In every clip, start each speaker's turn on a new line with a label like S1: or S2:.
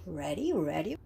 S1: Ready, ready.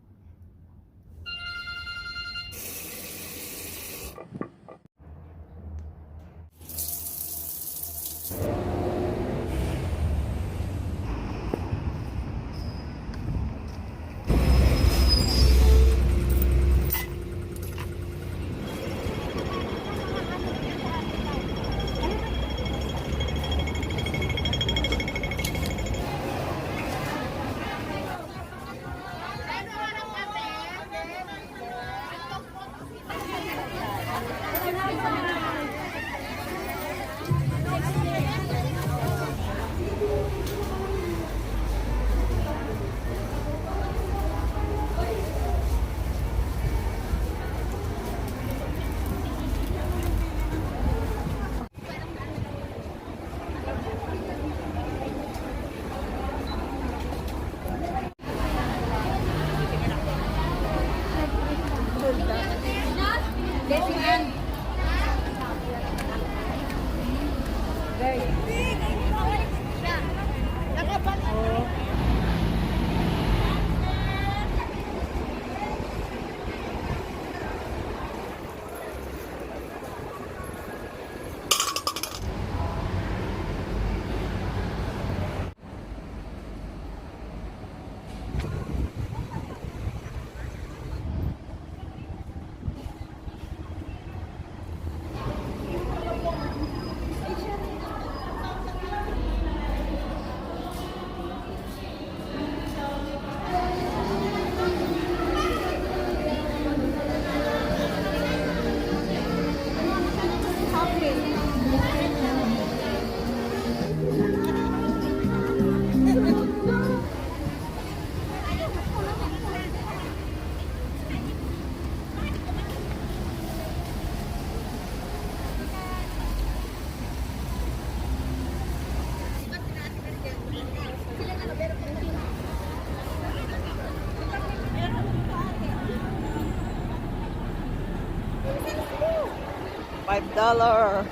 S1: $5.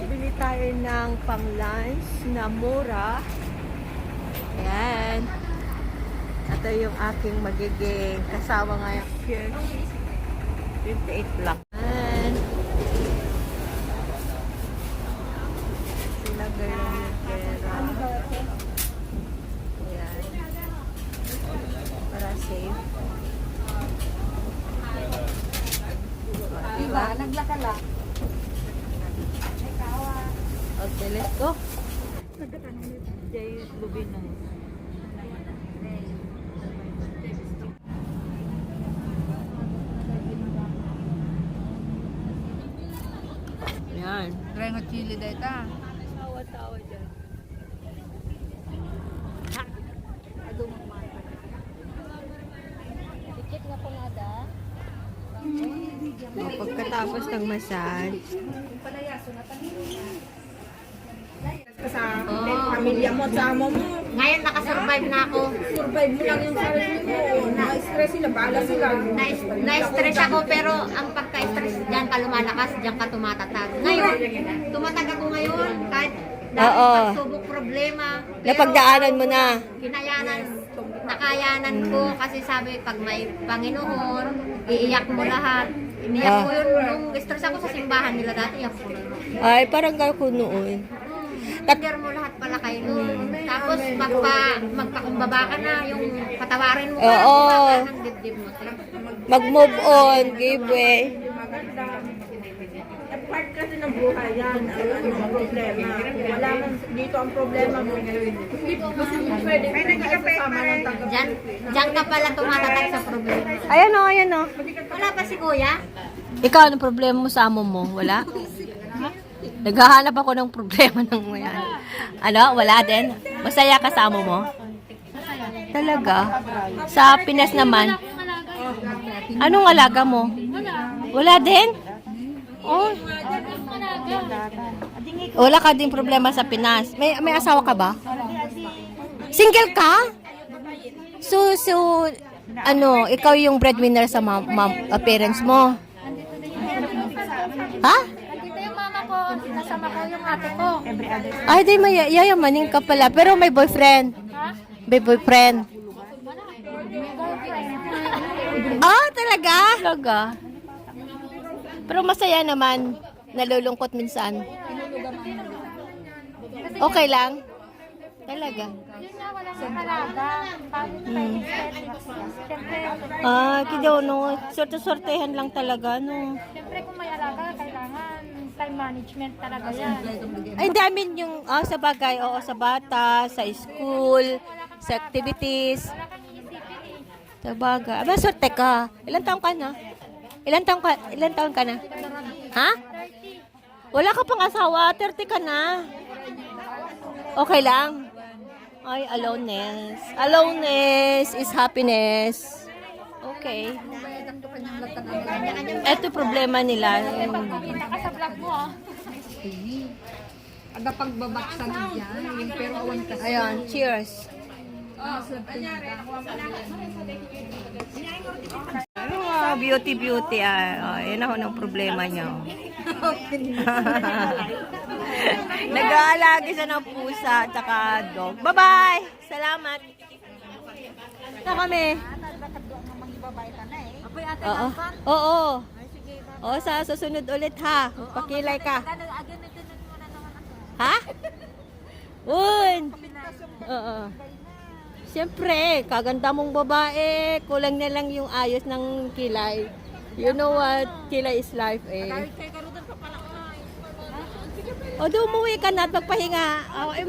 S1: Bili tayo ng pang-lunch na mura. Ayan. Ito yung aking magiging kasama ngayon. Cheers. 58 lang. Ayan. Sila girl yung pera. Ayan. Para safe. Diba?
S2: Naglakala.
S1: Okay, let's go.
S2: Jay Lubino.
S1: Ayan.
S2: Rengo chili data.
S1: Tawa-tawa dyan.
S2: Tikit nga po nada.
S1: Pagkatapos ng massage,
S3: Sa pamilya mo, sa amo mo.
S2: Ngayon nakasurvive na ako.
S3: Survive mo lang yung sarili mo. Na-stress sila, bahala sila.
S2: Na-stress ako pero ang pagka-stress diyan ka lumalakas, diyan ka tumatatag. Ngayon, tumatag ako ngayon kahit dahil
S1: Oo.
S2: pagsubok problema. Pero
S1: napagdaanan mo na.
S2: nakayanan ko kasi sabi pag may Panginoon, iiyak mo lahat. Iniyak ko yun nung stress ako sa simbahan nila dati, iyak ko yun.
S1: Ay, parang ako noon.
S2: Share mo lahat pala kayo nun. Tapos magpakumbaba ka na, yung patawarin mo ka,
S1: Oo.
S2: bumaba ng dibdib mo.
S1: Mag-move on, give way.
S3: Part kasi ng buhay yan. Ang problema. Wala man dito ang problema mo. Hindi pwede kasama ng tanggap.
S2: Diyan ka pala tumatatag sa problema.
S1: Ayan o, ayan o.
S2: Wala pa si kuya?
S1: Ikaw, anong problema mo sa amo mo? Wala? Naghahanap ako ng problema ng mga ano, wala din? Masaya ka sa amo mo? Talaga? Sa Pinas naman? Anong alaga mo? Wala din? Oh. Wala ka din problema sa Pinas. May asawa ka ba? Single ka? So ano, ikaw yung breadwinner sa parents mo? Ha?
S4: Nandito yung mama ko, sinasama ko yung ate ko.
S1: Ay, di yayamanin ka pala. Pero may boyfriend.
S4: Ha?
S1: May boyfriend. Ah, talaga? Talaga. Pero masaya naman. Nalulungkot minsan. Okay lang? Talaga.
S4: Yun nga, walang nakalaga. Siyempre,
S1: Kidaw, no. Sorte-sortehan lang talaga, no.
S4: siyempre kung may alaga, kailangan time management talaga yan.
S1: Ay, dami yung, sa bagay, oo, sa bata, sa school, sa activities.
S4: Wala kang iisipin eh.
S1: Sa bagay. Aba, sorte ka. Ilan taong ka na? Ilan taong ka na? Ha?
S4: 30.
S1: Wala ka pang asawa, 30 ka na. Okay lang. Ay, aloneness. Aloneness is happiness. Okay. Ito problema nila.
S4: Pagkakita ka sa vlog mo ah.
S3: Ada pagbabaksan dyan, pero awan ka.
S1: Ayun, cheers. Beauty. Yan ako ng problema niya. Nag-aalagi siya ng pusa at saka dog. Bye-bye! Salamat! Na kami. Oo. Oo. Oo, sa susunod ulit ha. Pakilay ka. Ha? Un! Oo. Siyempre, kaganda mong babae. Kulang na lang yung ayos ng kilay. You know what? Kilay is life eh. O, di umuwi ka na at magpahinga. Ako ay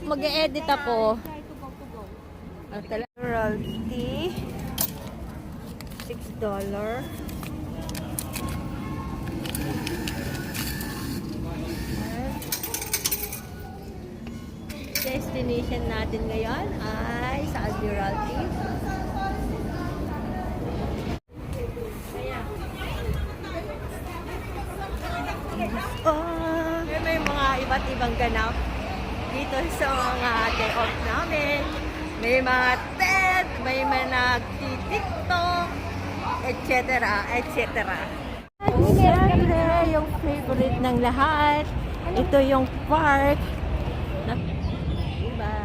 S1: mag-e-edit ako. Royalty. $6. Destination natin ngayon ay sa Admiralty. May mga iba't ibang ganap dito sa mga day off namin. May mga tent, may mga nag-tiktok, etc. etc. Siyempre, yung favorite ng lahat, ito yung park. Diba?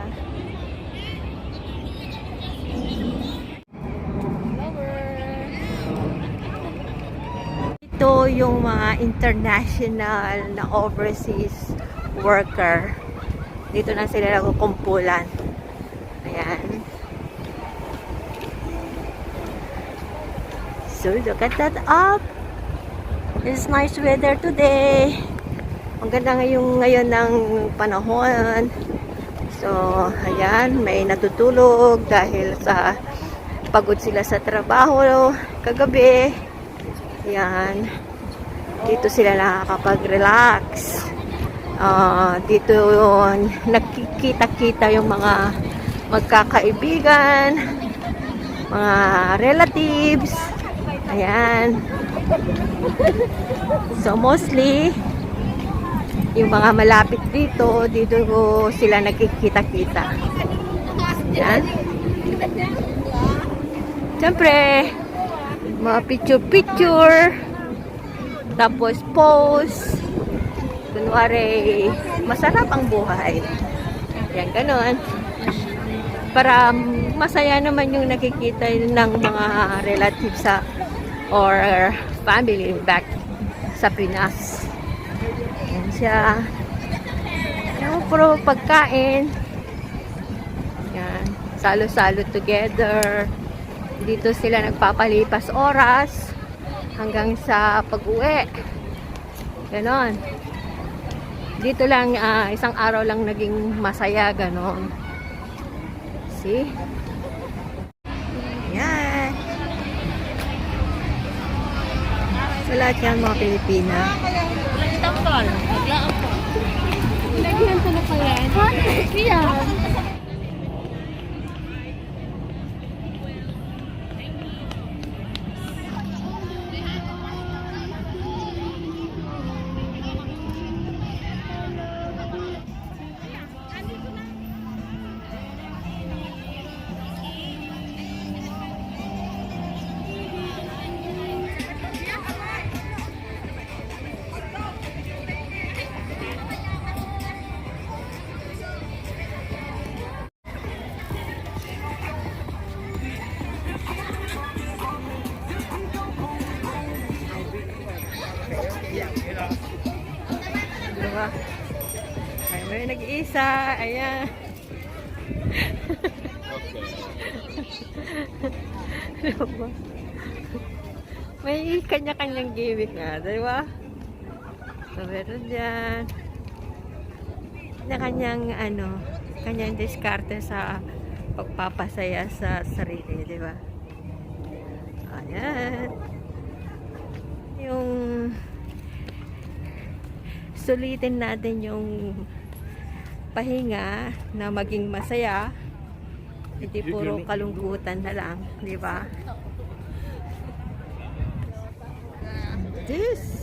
S1: Ito yung mga international na overseas worker. Dito na sila nagkukumpulan. Ayan. So, look at that up. It's nice weather today. Ang ganda ngayon ng panahon. So, ayan, may natutulog dahil sa pagod sila sa trabaho kagabi. Ayan. Dito sila nakakapag-relax. Dito nakikita-kita yung mga magkakaibigan, mga relatives. Ayan. So, mostly, yung mga malapit dito sila nakikita-kita. Ayan. Siyempre, mga picture-picture, tapos pose. Kunwari, masarap ang buhay. Yan, ganon. Para masaya naman yung nakikita ng mga relatives or family back sa Pinas. Yan siya. Yung puro pagkain. Yan. Salo-salo together. Dito sila nagpapalipas oras hanggang sa pag-uwi. Ganon. Dito lang, isang araw lang naging masaya, ganon. See? Yan. Sa lahat yan, mga Pilipina.
S4: Tampal. Naglaan pa. Lagyan ko na pa yan. Yan.
S1: ba? Ay, may nag-isa. Ayan. Diba? May kanya-kanyang gimmick nga, di ba? So, meron dyan. Kanya-kanyang, kanyang diskarte sa pagpapasaya sa sarili, di ba? Ayan. Yung sulitin natin yung pahinga na maging masaya, hindi puro kalungkutan na lang, di ba? This.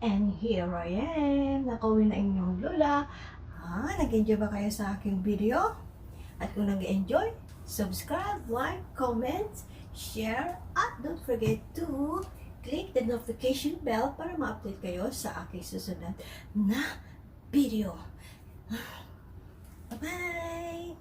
S1: And here I am. Nakauwi na inyong lola. Nag-enjoy ba kayo sa aking video? At kung nag-enjoy, subscribe, like, comment, share, at don't forget to click the notification bell para ma-update kayo sa aking susunod na video. Bye-bye!